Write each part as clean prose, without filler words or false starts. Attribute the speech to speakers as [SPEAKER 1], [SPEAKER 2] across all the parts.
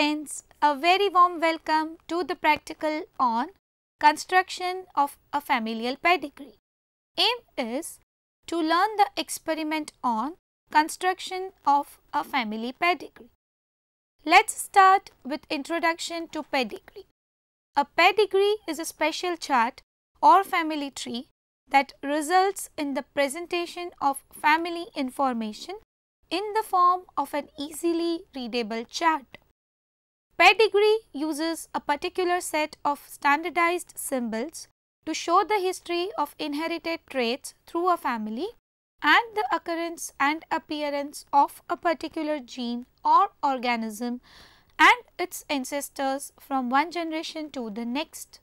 [SPEAKER 1] friends, a very warm welcome to the practical on construction of a familial pedigree. Aim is to learn the experiment on construction of a family pedigree. Let's start with introduction to pedigree. A pedigree is a special chart or family tree that results in the presentation of family information in the form of an easily readable chart. Pedigree uses a particular set of standardized symbols to show the history of inherited traits through a family and the occurrence and appearance of a particular gene or organism and its ancestors from one generation to the next.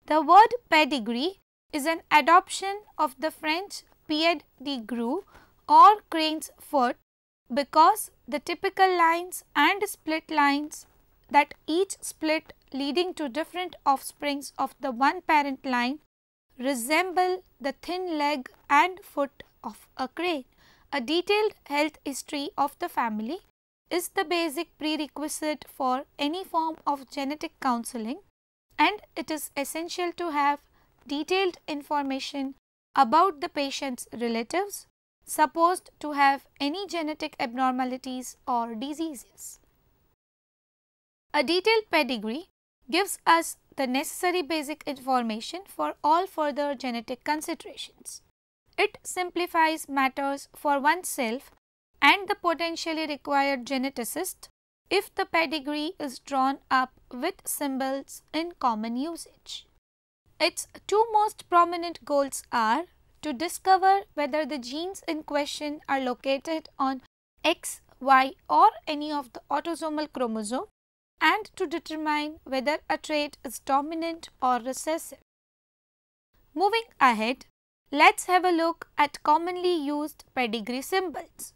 [SPEAKER 1] The word pedigree is an adoption of the French pied de grue or crane's foot because the typical lines and split lines that each split leading to different offsprings of the one parent line resemble the thin leg and foot of a crane. A detailed health history of the family is the basic prerequisite for any form of genetic counseling, and it is essential to have detailed information about the patient's relatives supposed to have any genetic abnormalities or diseases. A detailed pedigree gives us the necessary basic information for all further genetic considerations. It simplifies matters for oneself and the potentially required geneticist if the pedigree is drawn up with symbols in common usage. Its two most prominent goals are to discover whether the genes in question are located on X, Y or any of the autosomal chromosome, and to determine whether a trait is dominant or recessive. Moving ahead, let's have a look at commonly used pedigree symbols.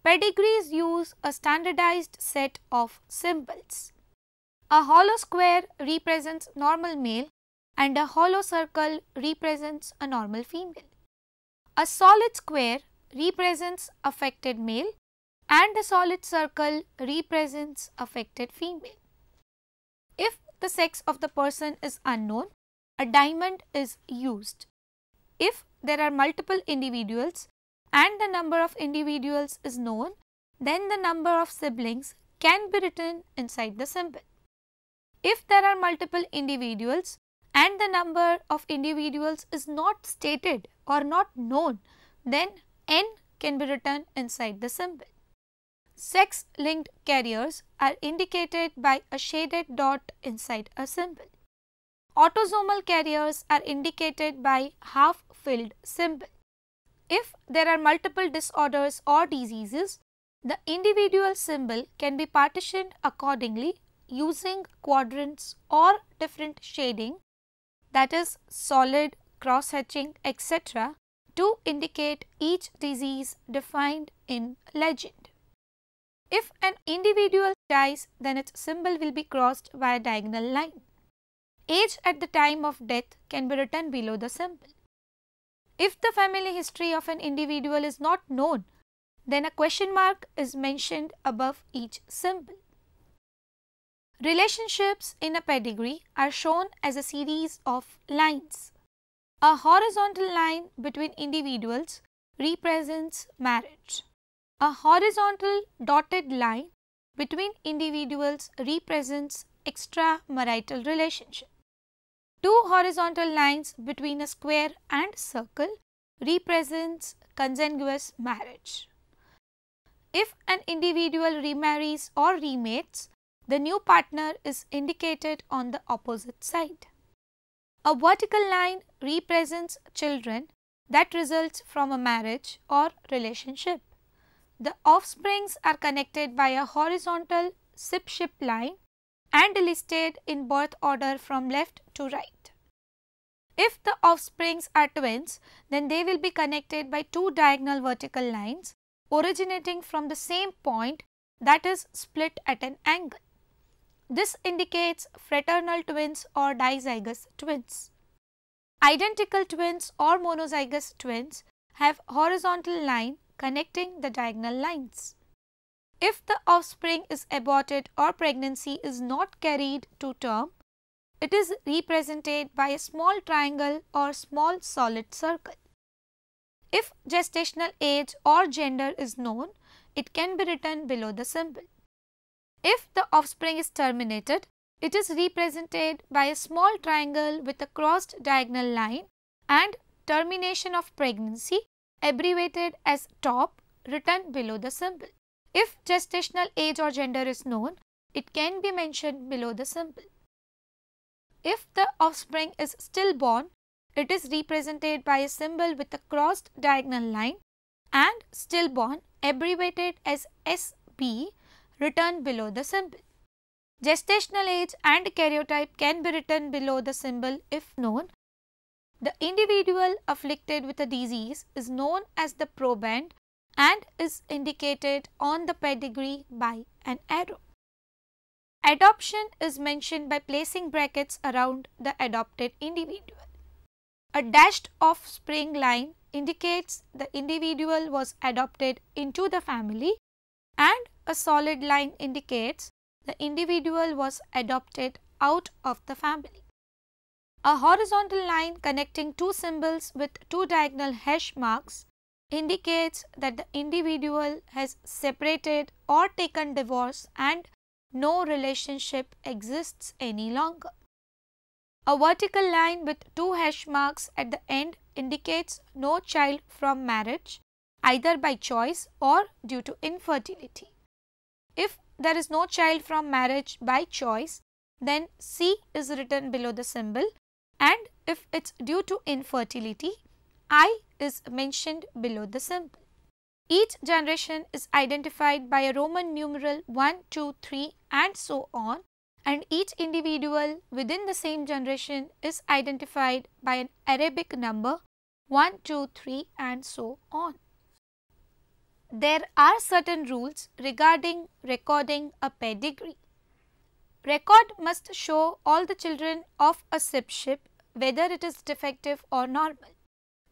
[SPEAKER 1] Pedigrees use a standardized set of symbols. A hollow square represents normal male and a hollow circle represents a normal female. A solid square represents affected male and a solid circle represents affected female. If the sex of the person is unknown, a diamond is used. If there are multiple individuals and the number of individuals is known, then the number of siblings can be written inside the symbol. If there are multiple individuals and the number of individuals is not stated or not known, then n can be written inside the symbol. Sex-linked carriers are indicated by a shaded dot inside a symbol. Autosomal carriers are indicated by half-filled symbol. If there are multiple disorders or diseases, the individual symbol can be partitioned accordingly using quadrants or different shading, that is solid, cross-hatching, etc. to indicate each disease defined in legend. If an individual dies, then its symbol will be crossed by a diagonal line. Age at the time of death can be written below the symbol. If the family history of an individual is not known, then a question mark is mentioned above each symbol. Relationships in a pedigree are shown as a series of lines. A horizontal line between individuals represents marriage. A horizontal dotted line between individuals represents extramarital relationship. Two horizontal lines between a square and circle represents consanguineous marriage. If an individual remarries or remates, the new partner is indicated on the opposite side. A vertical line represents children that results from a marriage or relationship. The offsprings are connected by a horizontal ship line and listed in birth order from left to right. If the offsprings are twins, then they will be connected by two diagonal vertical lines originating from the same point, that is split at an angle. This indicates fraternal twins or dizygous twins. Identical twins or monozygous twins have horizontal line connecting the diagonal lines. If the offspring is aborted or pregnancy is not carried to term, it is represented by a small triangle or small solid circle. If gestational age or gender is known, it can be written below the symbol. If the offspring is terminated, it is represented by a small triangle with a crossed diagonal line and termination of pregnancy abbreviated as TOP written below the symbol. If gestational age or gender is known, it can be mentioned below the symbol. If the offspring is stillborn, it is represented by a symbol with a crossed diagonal line and stillborn abbreviated as SB written below the symbol. Gestational age and karyotype can be written below the symbol if known. The individual afflicted with a disease is known as the proband and is indicated on the pedigree by an arrow. Adoption is mentioned by placing brackets around the adopted individual. A dashed offspring line indicates the individual was adopted into the family and a solid line indicates the individual was adopted out of the family. A horizontal line connecting two symbols with two diagonal hash marks indicates that the individual has separated or taken divorce and no relationship exists any longer. A vertical line with two hash marks at the end indicates no child from marriage, either by choice or due to infertility. If there is no child from marriage by choice, then C is written below the symbol, and if it's due to infertility, I is mentioned below the symbol. Each generation is identified by a Roman numeral 1, 2, 3 and so on, and each individual within the same generation is identified by an Arabic number 1, 2, 3 and so on. There are certain rules regarding recording a pedigree. Record must show all the children of a sibship, whether it is defective or normal.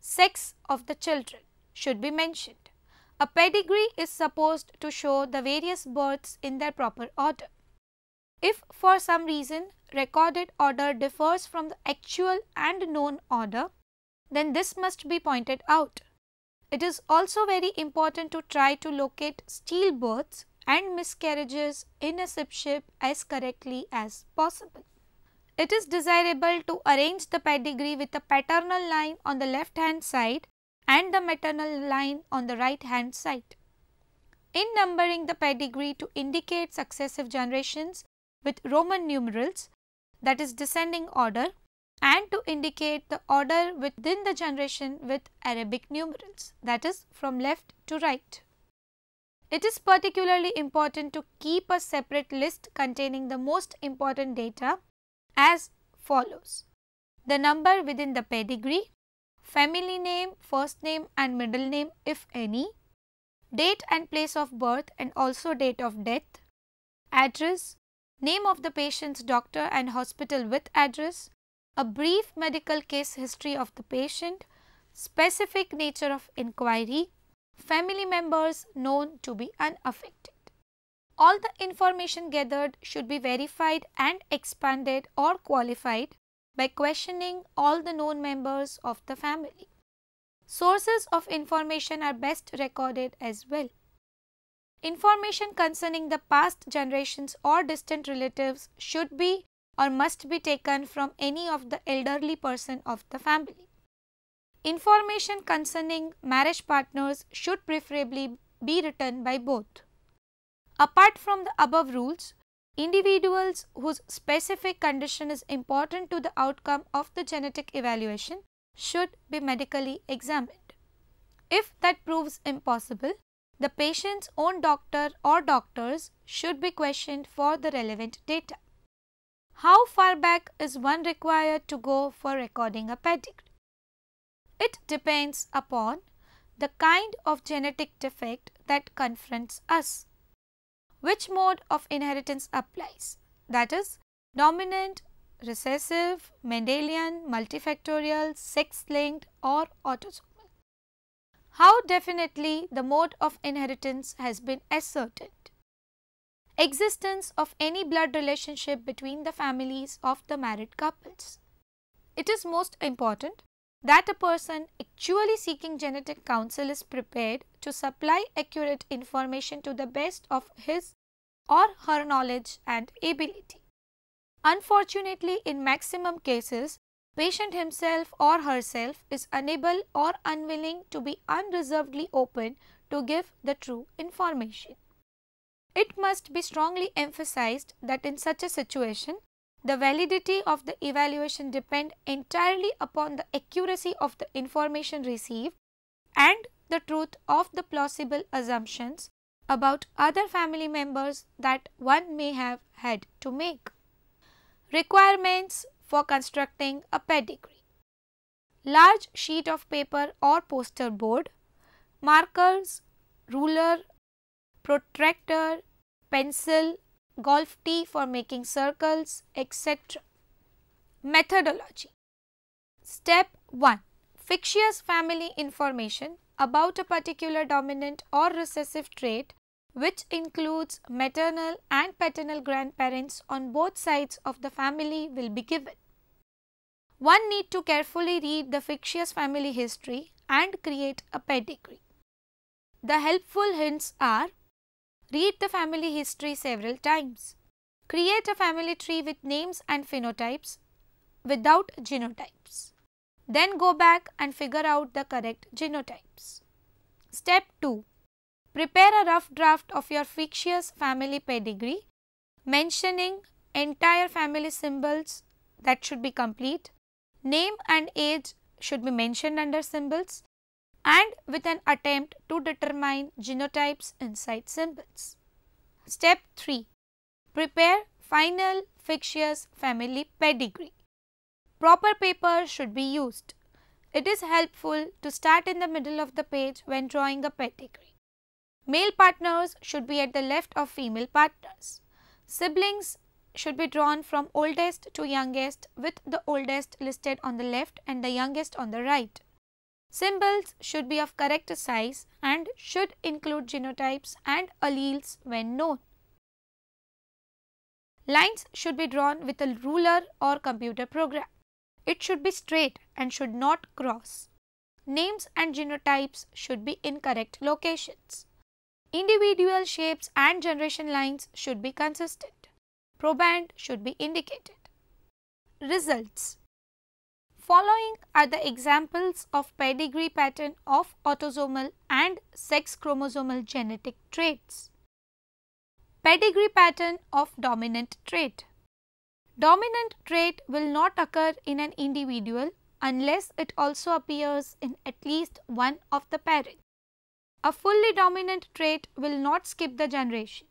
[SPEAKER 1] Sex of the children should be mentioned. A pedigree is supposed to show the various births in their proper order. If for some reason recorded order differs from the actual and known order, then this must be pointed out. It is also very important to try to locate stillbirths and miscarriages in a sibship as correctly as possible. It is desirable to arrange the pedigree with the paternal line on the left hand side and the maternal line on the right hand side. In numbering the pedigree to indicate successive generations with Roman numerals, that is descending order, and to indicate the order within the generation with Arabic numerals, that is from left to right. It is particularly important to keep a separate list containing the most important data as follows: the number within the pedigree, family name, first name and middle name if any, date and place of birth and also date of death, address, name of the patient's doctor and hospital with address, a brief medical case history of the patient, specific nature of inquiry, family members known to be unaffected. All the information gathered should be verified and expanded or qualified by questioning all the known members of the family. Sources of information are best recorded as well. Information concerning the past generations or distant relatives should be or must be taken from any of the elderly person of the family. Information concerning marriage partners should preferably be written by both. Apart from the above rules, individuals whose specific condition is important to the outcome of the genetic evaluation should be medically examined. If that proves impossible, the patient's own doctor or doctors should be questioned for the relevant data. How far back is one required to go for recording a pedigree? It depends upon the kind of genetic defect that confronts us. Which mode of inheritance applies? That is, dominant, recessive, Mendelian, multifactorial, sex-linked or autosomal. How definitely the mode of inheritance has been ascertained? existence of any blood relationship between the families of the married couples. It is most important that a person actually seeking genetic counsel is prepared to supply accurate information to the best of his or her knowledge and ability. Unfortunately, in maximum cases, patient himself or herself is unable or unwilling to be unreservedly open to give the true information. It must be strongly emphasized that in such a situation, the validity of the evaluation depends entirely upon the accuracy of the information received and the truth of the plausible assumptions about other family members that one may have had to make. Requirements for constructing a pedigree: large sheet of paper or poster board, markers, ruler, protractor, pencil, golf tee for making circles, etc. Methodology: Step 1. Fictitious family information about a particular dominant or recessive trait, which includes maternal and paternal grandparents on both sides of the family, will be given. One need to carefully read the fictitious family history and create a pedigree. The helpful hints are: read the family history several times. Create a family tree with names and phenotypes without genotypes. Then go back and figure out the correct genotypes. Step 2. Prepare a rough draft of your fictitious family pedigree, mentioning entire family symbols that should be complete, name and age should be mentioned under symbols, and with an attempt to determine genotypes inside symbols. Step 3. Prepare final fictitious family pedigree. Proper paper should be used. It is helpful to start in the middle of the page when drawing a pedigree. Male partners should be at the left of female partners. Siblings should be drawn from oldest to youngest, with the oldest listed on the left and the youngest on the right. Symbols should be of correct size and should include genotypes and alleles when known. Lines should be drawn with a ruler or computer program. It should be straight and should not cross. Names and genotypes should be in correct locations. Individual shapes and generation lines should be consistent. Proband should be indicated. Results: following are the examples of pedigree pattern of autosomal and sex chromosomal genetic traits. Pedigree pattern of dominant trait. Dominant trait will not occur in an individual unless it also appears in at least one of the parents. A fully dominant trait will not skip the generation.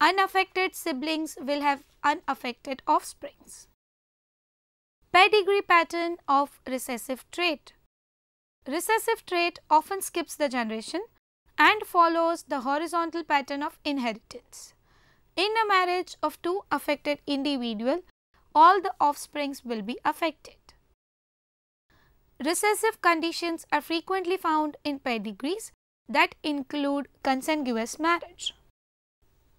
[SPEAKER 1] Unaffected siblings will have unaffected offsprings. Pedigree pattern of recessive trait. Recessive trait often skips the generation and follows the horizontal pattern of inheritance. In a marriage of two affected individuals, all the offsprings will be affected. Recessive conditions are frequently found in pedigrees that include consanguineous marriage.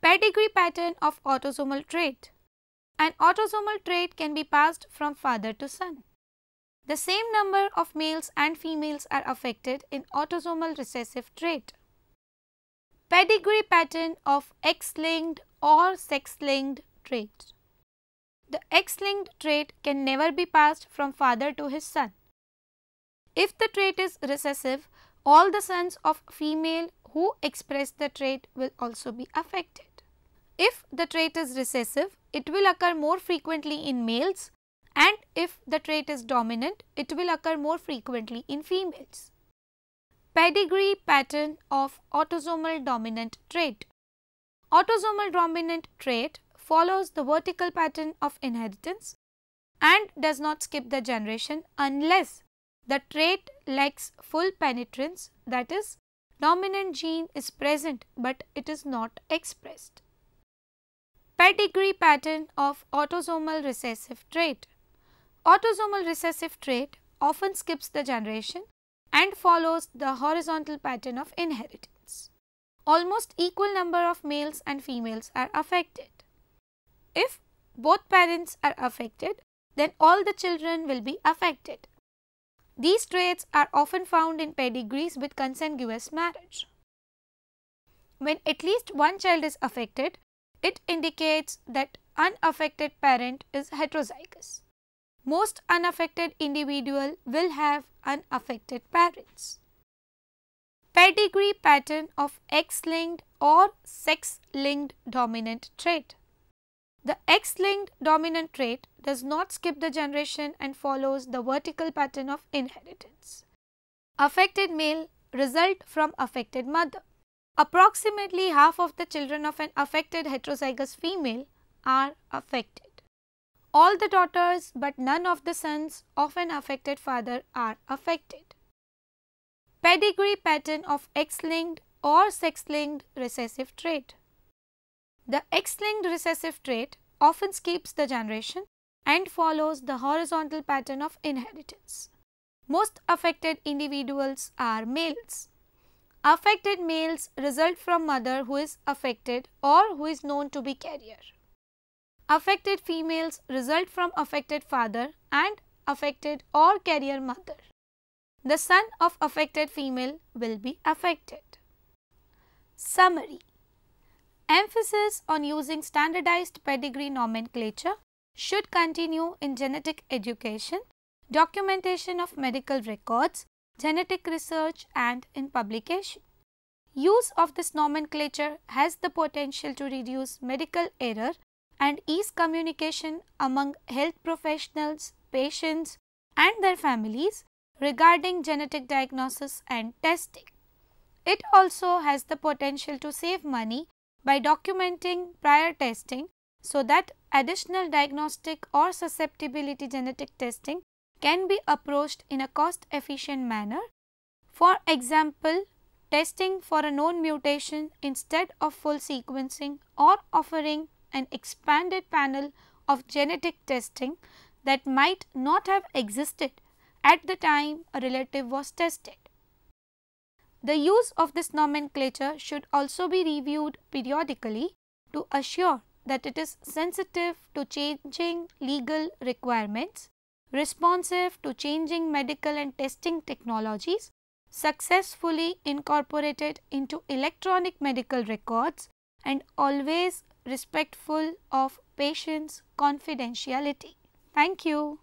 [SPEAKER 1] Pedigree pattern of autosomal trait. An autosomal trait can be passed from father to son. The same number of males and females are affected in autosomal recessive trait. Pedigree pattern of X-linked or sex-linked trait. The X-linked trait can never be passed from father to his son. If the trait is recessive, all the sons of female who express the trait will also be affected. If the trait is recessive, it will occur more frequently in males, and if the trait is dominant, it will occur more frequently in females. Pedigree pattern of autosomal dominant trait. Autosomal dominant trait follows the vertical pattern of inheritance and does not skip the generation unless the trait lacks full penetrance, that is, dominant gene is present but it is not expressed. Pedigree pattern of autosomal recessive trait. Autosomal recessive trait often skips the generation and follows the horizontal pattern of inheritance. almost equal number of males and females are affected. If both parents are affected, then all the children will be affected. These traits are often found in pedigrees with consanguineous marriage. When at least one child is affected, it indicates that unaffected parent is heterozygous. Most unaffected individual will have unaffected parents. Pedigree pattern of X-linked or sex-linked dominant trait. The X-linked dominant trait does not skip the generation and follows the vertical pattern of inheritance. Affected male result from affected mother. Approximately half of the children of an affected heterozygous female are affected. All the daughters but none of the sons of an affected father are affected. Pedigree pattern of X-linked or sex-linked recessive trait. The X-linked recessive trait often skips the generation and follows the horizontal pattern of inheritance. Most affected individuals are males. Affected males result from mother who is affected or who is known to be carrier. Affected females result from affected father and affected or carrier mother. The son of affected female will be affected. Summary. Emphasis on using standardized pedigree nomenclature should continue in genetic education, documentation of medical records, genetic research and in publication. Use of this nomenclature has the potential to reduce medical error and ease communication among health professionals, patients and their families regarding genetic diagnosis and testing. It also has the potential to save money by documenting prior testing so that additional diagnostic or susceptibility genetic testing can be approached in a cost-efficient manner. For example, testing for a known mutation instead of full sequencing or offering an expanded panel of genetic testing that might not have existed at the time a relative was tested. The use of this nomenclature should also be reviewed periodically to assure that it is sensitive to changing legal requirements, responsive to changing medical and testing technologies, successfully incorporated into electronic medical records, and always respectful of patients' confidentiality. Thank you.